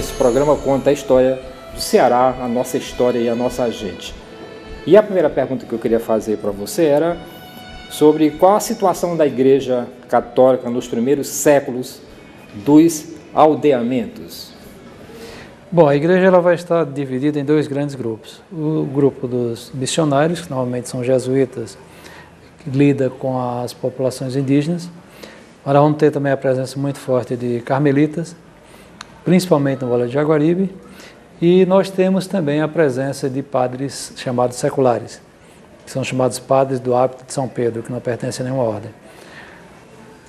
esse programa conta a história do Ceará, a nossa história e a nossa gente. E a primeira pergunta que eu queria fazer para você era sobre qual a situação da Igreja Católica nos primeiros séculos dos aldeamentos. Bom, a igreja ela vai estar dividida em dois grandes grupos. O grupo dos missionários, que normalmente são jesuítas, que lida com as populações indígenas. Mas vamos ter também a presença muito forte de carmelitas, principalmente no Vale de Jaguaribe. E nós temos também a presença de padres chamados seculares, que são chamados padres do hábito de São Pedro, que não pertencem a nenhuma ordem.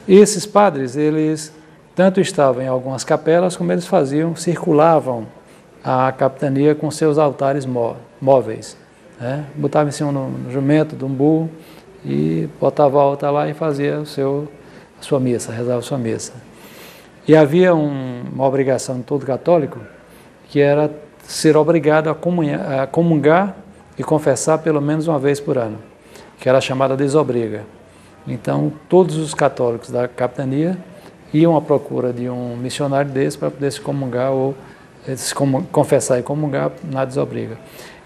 E esses padres, eles tanto estavam em algumas capelas, como eles circulavam a capitania com seus altares móveis. Né? Botavam em cima no jumento de um burro e botava o altar lá e fazia a sua missa, rezava a sua missa. E havia uma obrigação de todo católico, que era ser obrigado a comungar e confessar pelo menos uma vez por ano, que era chamada desobriga. Então, todos os católicos da capitania iam à procura de um missionário desse para poder se comungar ou confessar e comungar na desobriga.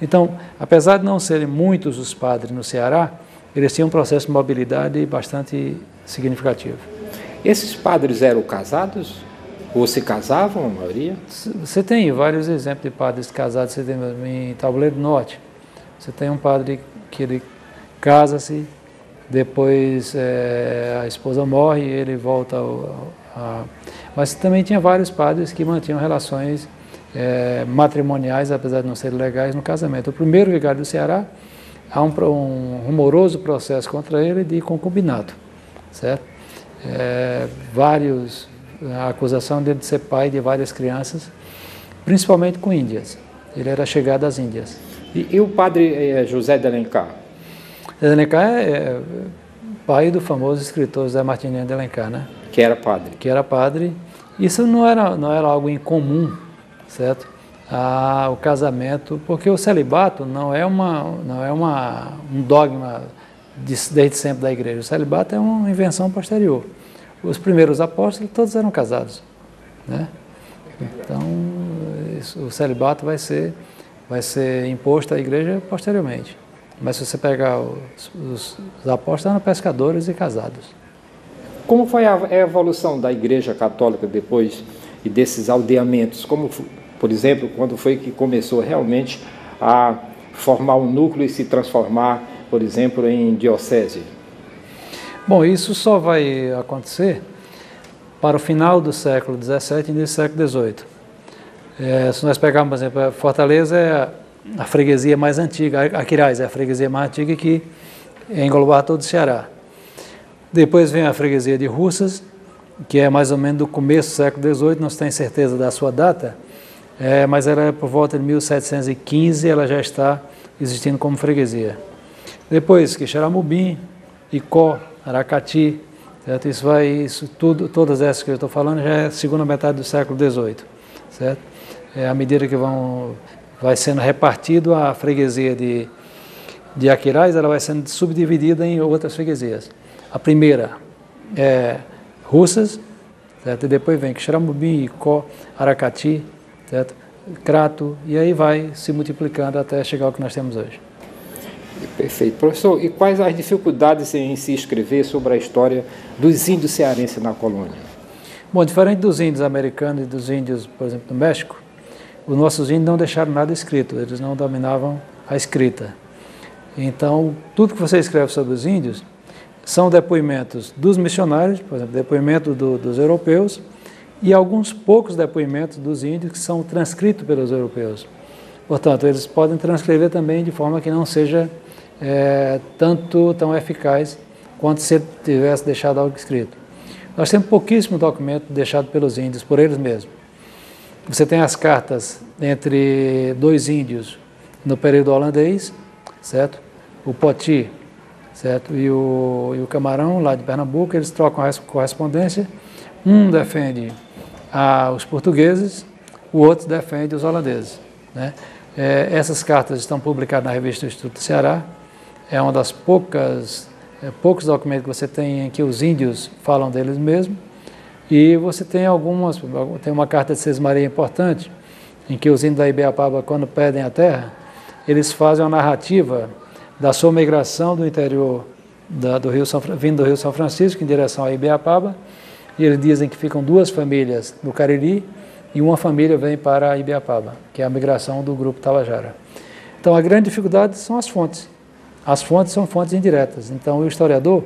Então, apesar de não serem muitos os padres no Ceará, eles tinham um processo de mobilidade bastante significativo. Esses padres eram casados? Ou se casavam, a maioria? Você tem vários exemplos de padres casados. Você tem em Tabuleiro do Norte. Você tem um padre que ele casa-se, depois a esposa morre e ele volta Mas também tinha vários padres que mantinham relações matrimoniais, apesar de não serem legais, no casamento. O primeiro vigário do Ceará, há um rumoroso processo contra ele de concubinato, certo? A acusação dele de ser pai de várias crianças, principalmente com índias. Ele era chegado às índias. E o padre José de Alencar? José de Alencar é pai do famoso escritor José Martinino de Alencar, né? Que era padre. Que era padre. Isso não era algo incomum, certo? O casamento, porque o celibato não é um dogma desde sempre da igreja. O celibato é uma invenção posterior. Os primeiros apóstolos todos eram casados, né? Então, o celibato vai ser imposto à igreja posteriormente. Mas se você pegar os apóstolos, eram pescadores e casados. Como foi a evolução da Igreja Católica depois desses aldeamentos? Como, por exemplo, quando foi que começou realmente a formar um núcleo e se transformar, por exemplo, em diocese? Bom, isso só vai acontecer para o final do século XVII e início do século XVIII. Se nós pegarmos, por exemplo, Fortaleza é a freguesia mais antiga, Aquiraz é a freguesia mais antiga que engloba todo o Ceará. Depois vem a freguesia de Russas, que é mais ou menos do começo do século XVIII, não se tem certeza da sua data, mas ela é por volta de 1715, ela já está existindo como freguesia. Depois, Quixeramobim, Icó, Aracati, certo? Todas essas que eu estou falando já é a segunda metade do século XVIII, certo? À medida que vai sendo repartido a freguesia de Aquiraz, ela vai sendo subdividida em outras freguesias. A primeira é Russas, certo? E depois vem Quixeramobim, Icó, Aracati, certo? Crato, e aí vai se multiplicando até chegar ao que nós temos hoje. Perfeito. Professor, e quais as dificuldades em se escrever sobre a história dos índios cearenses na colônia? Bom, diferente dos índios americanos e dos índios, por exemplo, do México, os nossos índios não deixaram nada escrito, eles não dominavam a escrita. Então, tudo que você escreve sobre os índios são depoimentos dos missionários, por exemplo, depoimento dos europeus, e alguns poucos depoimentos dos índios que são transcritos pelos europeus. Portanto, eles podem transcrever também de forma que não seja tão eficaz quanto se tivesse deixado algo escrito. Nós temos pouquíssimo documento deixado pelos índios, por eles mesmos. Você tem as cartas entre dois índios no período holandês, certo? O Poti, certo? E o Camarão, lá de Pernambuco, eles trocam a correspondência. Um defende os portugueses, o outro defende os holandeses, né? Essas cartas estão publicadas na revista do Instituto do Ceará. É uma das poucos documentos que você tem em que os índios falam deles mesmos. E você tem tem uma carta de Sesmaria importante, em que os índios da Ibiapaba, quando perdem a terra, eles fazem uma narrativa da sua migração do interior vindo do Rio São Francisco em direção a Ibiapaba, e eles dizem que ficam 2 famílias no Cariri e uma família vem para a Ibiapaba, que é a migração do grupo Tabajara. Então a grande dificuldade são as fontes. As fontes são fontes indiretas, então o historiador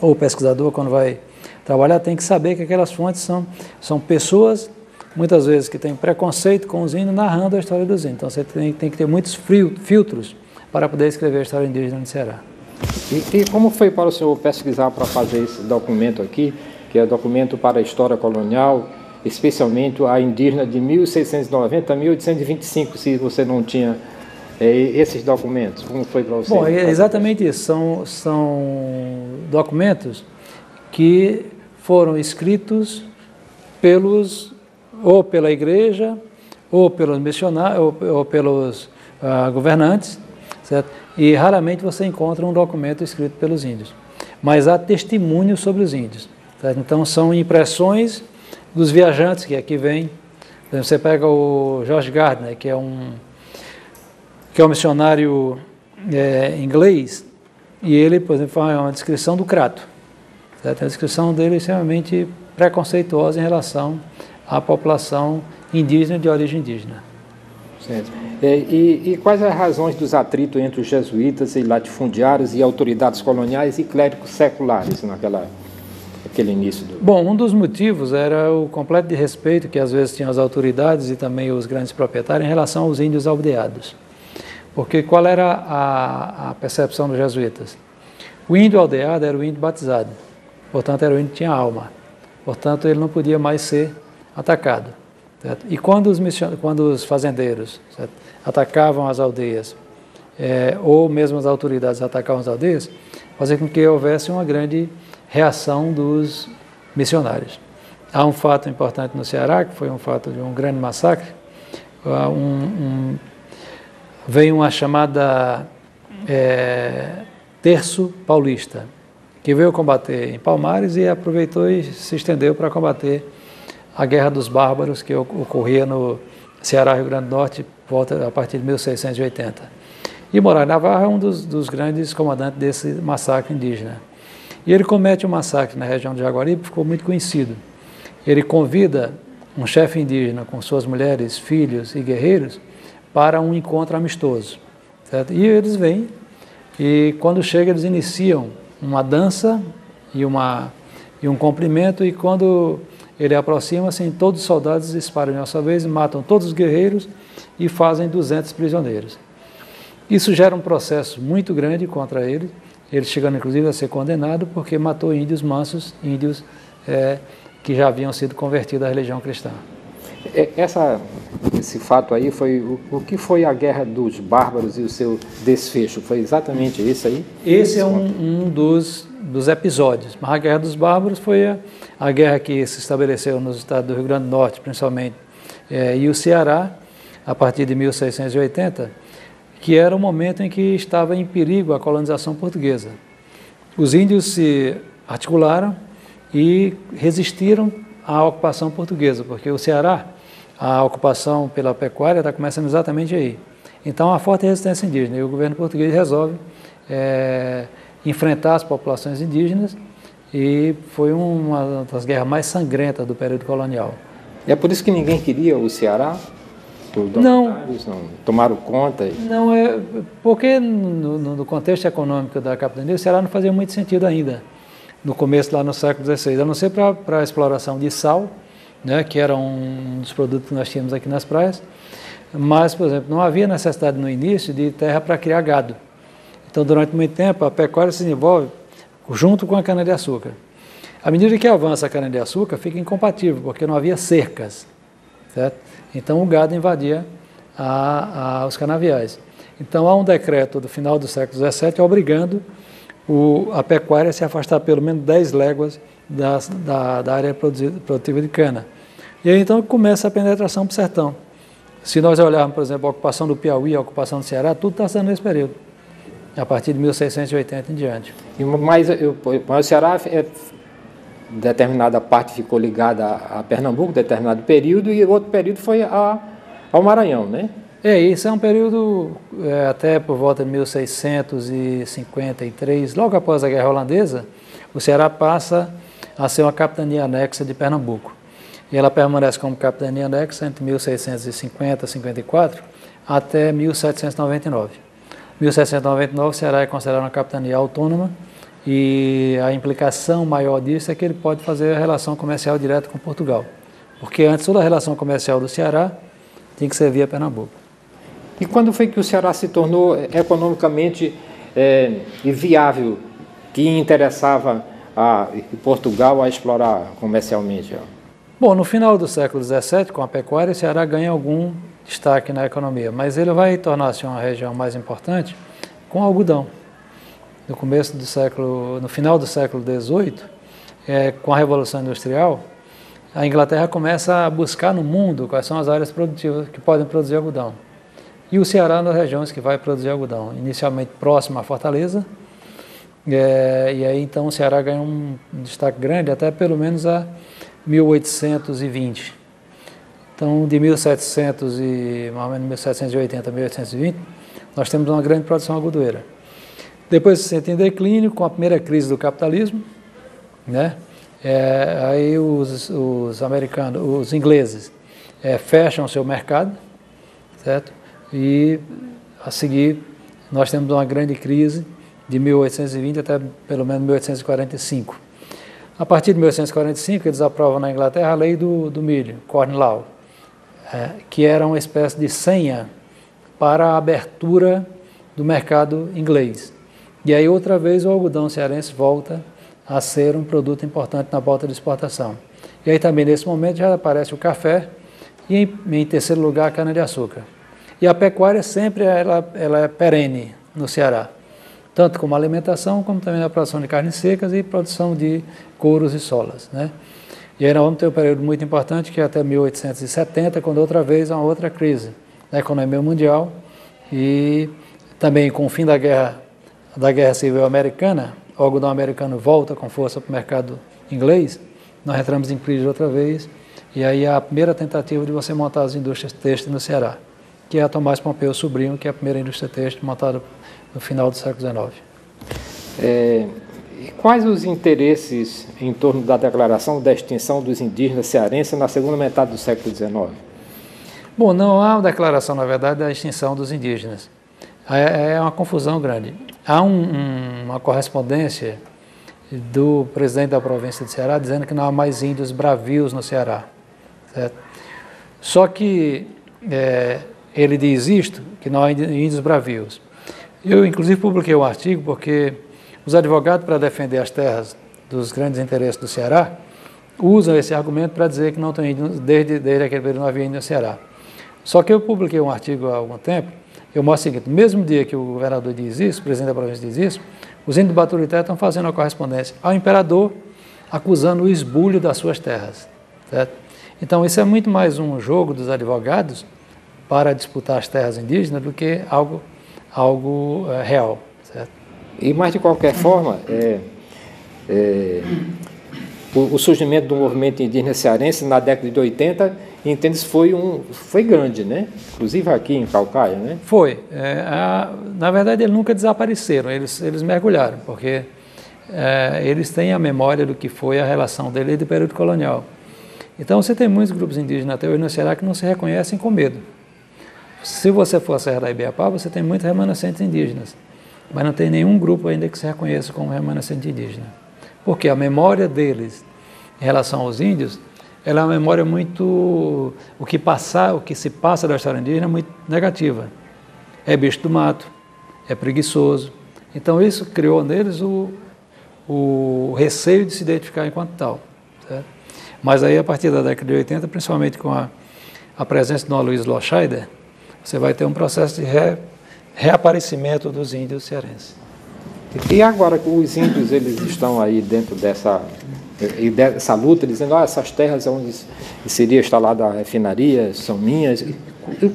ou o pesquisador, quando vai trabalhar, tem que saber que aquelas fontes são pessoas, muitas vezes, que têm preconceito com os índios, narrando a história dos índios. Então você tem que ter muitos filtros para poder escrever a história indígena no Ceará. E como foi para o senhor pesquisar para fazer esse documento aqui, que é o documento para a história colonial, especialmente a indígena de 1690 a 1825, se você não tinha esses documentos? Como foi para você? Bom, é exatamente isso. São documentos que foram escritos ou pela igreja, ou pelos missionários, ou pelos governantes, certo? E raramente você encontra um documento escrito pelos índios. Mas há testemunhos sobre os índios, certo? Então são impressões dos viajantes que aqui vêm. Você pega o George Gardner, que é um missionário inglês, e ele, por exemplo, faz uma descrição do Crato. Certo? A descrição dele é extremamente preconceituosa em relação à população indígena de origem indígena. Certo. E quais as razões dos atritos entre os jesuítas e latifundiários e autoridades coloniais e clérigos seculares naquele início? Bom, um dos motivos era o completo desrespeito que às vezes tinham as autoridades e também os grandes proprietários em relação aos índios aldeados. Porque qual era a percepção dos jesuítas? O índio aldeado era o índio batizado, portanto era o índio que tinha alma, portanto ele não podia mais ser atacado. Certo? E quando os fazendeiros, certo, atacavam as aldeias, ou mesmo as autoridades atacavam as aldeias, fazia com que houvesse uma grande reação dos missionários. Há um fato importante no Ceará, que foi um fato de um grande massacre, veio uma chamada Terço Paulista, que veio combater em Palmares e aproveitou e se estendeu para combater a Guerra dos Bárbaros, que ocorria no Ceará, Rio Grande do Norte, a partir de 1680. E Moraes Navarro é um dos grandes comandantes desse massacre indígena. E ele comete um massacre na região de Jaguaribe, ficou muito conhecido. Ele convida um chefe indígena com suas mulheres, filhos e guerreiros para um encontro amistoso. Certo? E eles vêm, e quando chegam eles iniciam uma dança e um cumprimento, e quando ele aproxima, assim, todos os soldados disparam de uma só vez, matam todos os guerreiros e fazem 200 prisioneiros. Isso gera um processo muito grande contra ele, chegando inclusive a ser condenado porque matou índios mansos, índios que já haviam sido convertidos à religião cristã. Esse fato aí foi o que foi a Guerra dos Bárbaros e o seu desfecho? Foi exatamente isso aí? Esse é um dos episódios. Mas a Guerra dos Bárbaros foi a guerra que se estabeleceu nos estados do Rio Grande do Norte, principalmente, e o Ceará, a partir de 1680, que era o momento em que estava em perigo a colonização portuguesa. Os índios se articularam e resistiram à ocupação portuguesa, porque o Ceará, a ocupação pela pecuária está começando exatamente aí. Então, há forte resistência indígena, e o governo português resolve enfrentar as populações indígenas, e foi uma das guerras mais sangrentas do período colonial. É por isso que ninguém queria o Ceará? Não tomaram conta? Não, porque no contexto econômico da capitania, o Ceará não fazia muito sentido ainda, no começo, lá no século XVI, a não ser para a exploração de sal, né, que era um dos produtos que nós tínhamos aqui nas praias, mas, por exemplo, não havia necessidade no início de terra para criar gado. Então, durante muito tempo, a pecuária se desenvolve junto com a cana-de-açúcar. À medida que avança a cana-de-açúcar, fica incompatível, porque não havia cercas, certo? Então, o gado invadia os canaviais. Então, há um decreto do final do século XVII obrigando a pecuária a se afastar pelo menos 10 léguas da área produtiva de cana. E aí, então, começa a penetração para o sertão. Se nós olharmos, por exemplo, a ocupação do Piauí, a ocupação do Ceará, tudo está sendo nesse período, a partir de 1680 em diante. Mas o Ceará, determinada parte ficou ligada a Pernambuco, determinado período, e outro período foi a ao Maranhão, né? Isso é um período até por volta de 1653, logo após a Guerra Holandesa, o Ceará passa a ser uma capitania anexa de Pernambuco. E ela permanece como capitania anexa entre 1650 e 54 até 1799. Em 1799, o Ceará é considerado uma capitania autônoma e a implicação maior disso é que ele pode fazer a relação comercial direta com Portugal. Porque antes toda a relação comercial do Ceará tinha que ser via Pernambuco. E quando foi que o Ceará se tornou economicamente viável, que interessava a Portugal a explorar comercialmente? Bom, no final do século XVII, com a pecuária, o Ceará ganha algum destaque na economia, mas ele vai tornar-se uma região mais importante com o algodão. No final do século XVIII, com a Revolução Industrial, a Inglaterra começa a buscar no mundo quais são as áreas produtivas que podem produzir algodão. E o Ceará é uma das regiões que vai produzir algodão, inicialmente próximo à Fortaleza, e aí então o Ceará ganha um destaque grande até pelo menos a 1820. Então, de 1780 a 1820, nós temos uma grande produção algodoeira. Depois se sente em declínio com a primeira crise do capitalismo, né? Aí os americanos, os ingleses, fecham o seu mercado, certo? E a seguir nós temos uma grande crise de 1820 até pelo menos 1845. A partir de 1845 eles aprovam na Inglaterra a lei do milho, Corn Law, que era uma espécie de senha para a abertura do mercado inglês. E aí outra vez o algodão cearense volta a ser um produto importante na pauta de exportação. E aí também nesse momento já aparece o café e em terceiro lugar a cana-de-açúcar. E a pecuária sempre ela é perene no Ceará, tanto como alimentação, como também na produção de carnes secas e produção de couros e solas, né? E aí nós vamos ter um período muito importante que é até 1870, quando outra vez há uma outra crise na economia mundial e também com o fim da Guerra Civil Americana, o algodão americano volta com força para o mercado inglês, nós entramos em crise outra vez e aí a primeira tentativa de você montar as indústrias têxteis no Ceará, que é a Tomás Pompeu Sobrinho, que é a primeira indústria têxtil montada no final do século XIX. E quais os interesses em torno da declaração da extinção dos indígenas cearenses na segunda metade do século XIX? Bom, não há uma declaração, na verdade, da extinção dos indígenas. É uma confusão grande. Há uma correspondência do presidente da província de Ceará dizendo que não há mais índios bravios no Ceará, certo? Só que ele diz isto, que não há índios bravios. Eu, inclusive, publiquei um artigo porque os advogados, para defender as terras dos grandes interesses do Ceará, usam esse argumento para dizer que não tem índios, desde aquele período não havia índio no Ceará. Só que eu publiquei um artigo há algum tempo, eu mostro o seguinte: no mesmo dia que o governador diz isso, o presidente da província diz isso, os índios do Baturité estão fazendo uma correspondência ao imperador, acusando o esbulho das suas terras, certo? Então isso é muito mais um jogo dos advogados para disputar as terras indígenas do que algo real, certo? E, mas de qualquer forma, o surgimento do movimento indígena cearense na década de 80, entende-se, foi grande, né? Inclusive aqui em Caucaia, né? Foi. Na verdade, eles nunca desapareceram, eles mergulharam, porque eles têm a memória do que foi a relação deles do período colonial. Então, você tem muitos grupos indígenas até hoje no Ceará que não se reconhecem com medo. Se você for à Serra da Ibiapaba, você tem muitos remanescentes indígenas, mas não tem nenhum grupo ainda que se reconheça como remanescente indígena. Porque a memória deles em relação aos índios, ela é uma memória muito... O que se passa da história indígena é muito negativa. É bicho do mato, é preguiçoso. Então isso criou neles o receio de se identificar enquanto tal, certo? Mas aí a partir da década de 80, principalmente com a presença do Luiz Loscheider, você vai ter um processo de reaparecimento dos índios cearenses. E agora que os índios eles estão aí dentro dessa luta, dizendo que essas terras onde seria instalada a refinaria são minhas, e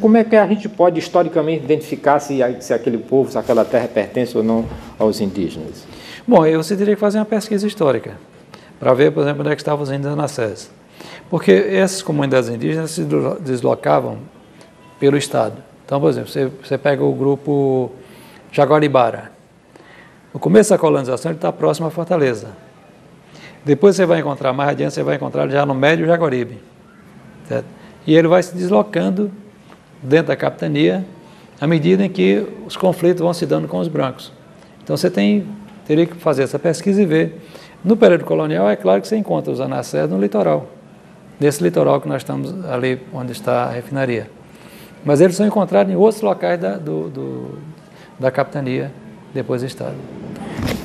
como é que a gente pode historicamente identificar se aquele povo, se aquela terra pertence ou não aos indígenas? Bom, aí você teria que fazer uma pesquisa histórica para ver, por exemplo, onde é que estavam os índios na SES. Porque essas comunidades indígenas se deslocavam pelo estado. Então, por exemplo, você pega o grupo Jaguaribara. No começo da colonização ele está próximo à Fortaleza. Depois você vai encontrar, mais adiante você vai encontrar já no Médio Jaguaribe. Certo? E ele vai se deslocando dentro da capitania à medida em que os conflitos vão se dando com os brancos. Então você teria que fazer essa pesquisa e ver. No período colonial é claro que você encontra os anassés no litoral. Nesse litoral que nós estamos ali onde está a refinaria. Mas eles são encontrados em outros locais da capitania, depois do estado.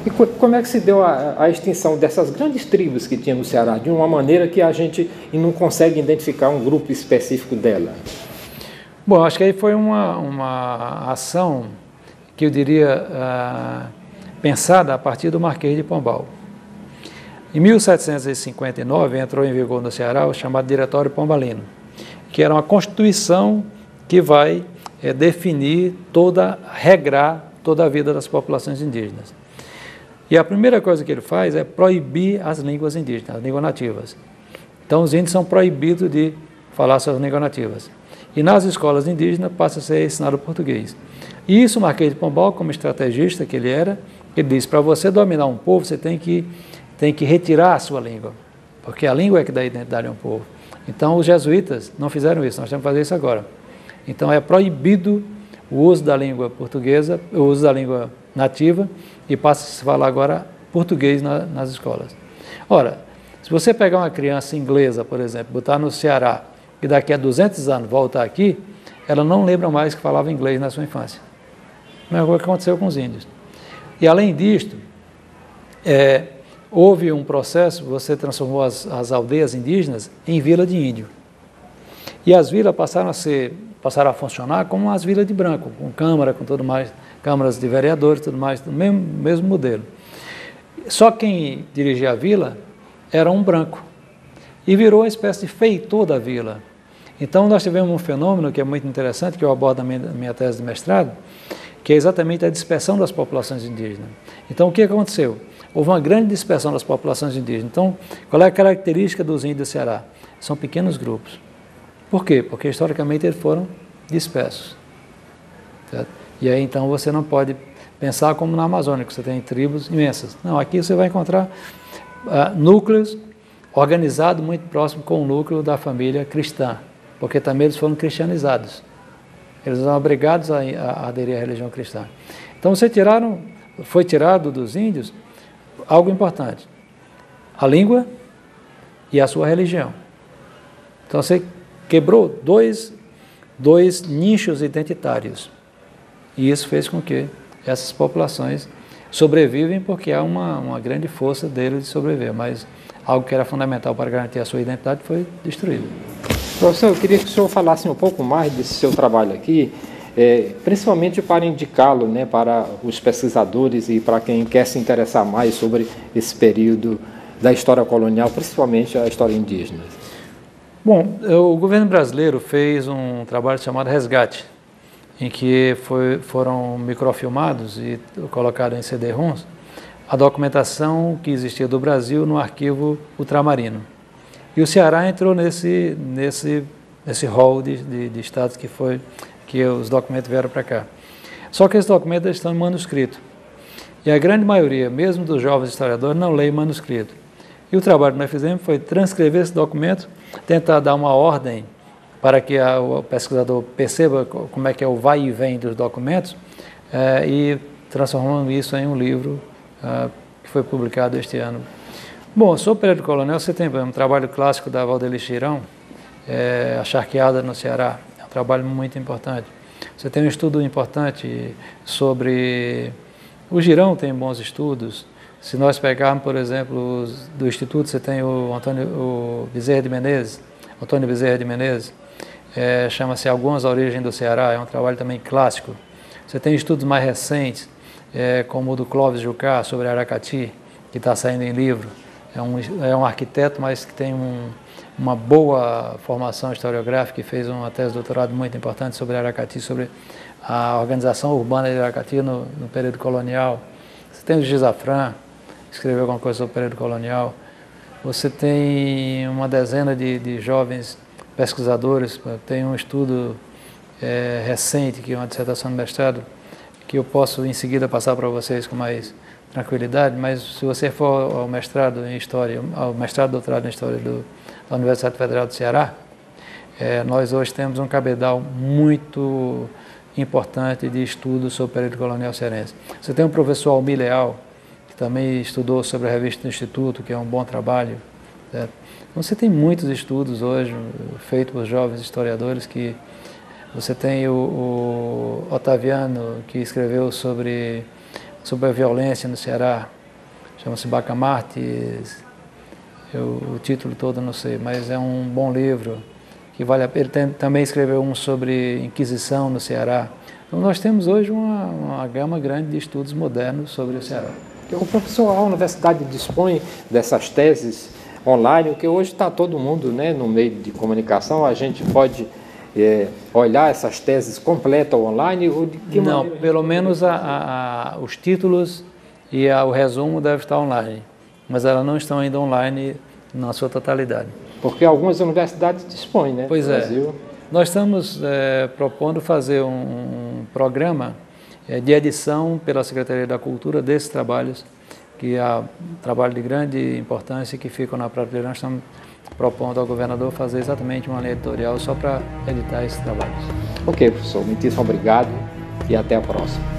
E como é que se deu a extinção dessas grandes tribos que tinha no Ceará, de uma maneira que a gente não consegue identificar um grupo específico dela? Bom, acho que aí foi uma ação que eu diria pensada a partir do Marquês de Pombal. Em 1759 entrou em vigor no Ceará o chamado Diretório Pombalino, que era uma constituição que vai definir regrar toda a vida das populações indígenas. E a primeira coisa que ele faz é proibir as línguas indígenas, as línguas nativas. Então os índios são proibidos de falar suas línguas nativas. E nas escolas indígenas passa a ser ensinado o português. E isso o Marquês de Pombal, como estrategista que ele era, ele disse, para você dominar um povo, você tem que retirar a sua língua, porque a língua é que dá identidade a um povo. Então os jesuítas não fizeram isso, nós temos que fazer isso agora. Então é proibido o uso da língua portuguesa, o uso da língua nativa, e passa a se falar agora português nas escolas. Ora, se você pegar uma criança inglesa, por exemplo, botar no Ceará, e daqui a 200 anos voltar aqui, ela não lembra mais que falava inglês na sua infância. Não é o que aconteceu com os índios. E além disto, houve um processo, você transformou as aldeias indígenas em vila de índio. E as vilas passaram a funcionar como as vilas de branco, com câmara, com tudo mais, câmaras de vereadores, tudo mais, do mesmo modelo. Só quem dirigia a vila era um branco. E virou uma espécie de feitor da vila. Então nós tivemos um fenômeno que é muito interessante, que eu abordo na minha tese de mestrado, que é exatamente a dispersão das populações indígenas. Então o que aconteceu? Houve uma grande dispersão das populações indígenas. Então, qual é a característica dos índios do Ceará? São pequenos grupos. Por quê? Porque historicamente eles foram dispersos. Certo? E aí então você não pode pensar como na Amazônia, que você tem tribos imensas. Não, aqui você vai encontrar núcleos organizados muito próximo com o núcleo da família cristã, porque também eles foram cristianizados. Eles eram obrigados a aderir à religião cristã. Então foi tirado dos índios algo importante, a língua e a sua religião. Então você quebrou dois nichos identitários. E isso fez com que essas populações sobrevivem, porque há uma grande força deles de sobreviver, mas algo que era fundamental para garantir a sua identidade foi destruído. Professor, eu queria que o senhor falasse um pouco mais desse seu trabalho aqui, principalmente para indicá-lo, né, para os pesquisadores e para quem quer se interessar mais sobre esse período da história colonial, principalmente a história indígena. Bom, o governo brasileiro fez um trabalho chamado Resgate, em que foram microfilmados e colocados em CD-ROMs a documentação que existia do Brasil no arquivo ultramarino. E o Ceará entrou nesse rol de estados que os documentos vieram para cá. Só que esses documentos estão em manuscrito. E a grande maioria, mesmo dos jovens historiadores, não lê manuscrito. E o trabalho que nós fizemos foi transcrever esse documento, tentar dar uma ordem para que o pesquisador perceba como é que é o vai e vem dos documentos, e transformando isso em um livro que foi publicado este ano. Bom, sobre o período colonial, você tem um trabalho clássico da Valdeli Chirão, a charqueada no Ceará, é um trabalho muito importante. Você tem um estudo importante sobre... O Girão tem bons estudos. Se nós pegarmos, por exemplo, do Instituto, você tem o Bezerra de Menezes, Antônio Bezerra de Menezes, chama-se Algumas Origens do Ceará, é um trabalho também clássico. Você tem estudos mais recentes, como o do Clóvis Jucá, sobre Aracati, que está saindo em livro. É um arquiteto, mas que tem uma boa formação historiográfica e fez uma tese de doutorado muito importante sobre Aracati, sobre a organização urbana de Aracati no período colonial. Você tem o Gisafran, que escreveu alguma coisa sobre o período colonial. Você tem uma dezena de jovens pesquisadores, tem um estudo recente, que é uma dissertação de mestrado, que eu posso em seguida passar para vocês com mais tranquilidade, mas se você for ao mestrado em História, ao mestrado e doutorado em História da Universidade Federal do Ceará, nós hoje temos um cabedal muito importante de estudos sobre o período colonial cearense. Você tem o professor Almir Leal, que também estudou sobre a revista do Instituto, que é um bom trabalho, certo? Então você tem muitos estudos hoje feitos por jovens historiadores que você tem o Otaviano, que escreveu sobre a violência no Ceará, chama-se Bacamartes, o título todo não sei, mas é um bom livro, que vale a pena. Ele também escreveu um sobre Inquisição no Ceará. Então nós temos hoje uma gama grande de estudos modernos sobre o Ceará. O professor, a universidade dispõe dessas teses online, porque hoje está todo mundo, né, no meio de comunicação, a gente pode olhar essas teses completas online? Ou de que Não, maneira? pelo menos os títulos e o resumo devem estar online, mas elas não estão ainda online na sua totalidade. Porque algumas universidades dispõem, né? Pois no Brasil. Nós estamos propondo fazer um programa de edição pela Secretaria da Cultura desses trabalhos, que é trabalho de grande importância que ficam na prateleira. Nós estamos propondo ao governador fazer exatamente uma linha editorial só para editar esses trabalhos. Ok, professor, muitíssimo obrigado e até a próxima.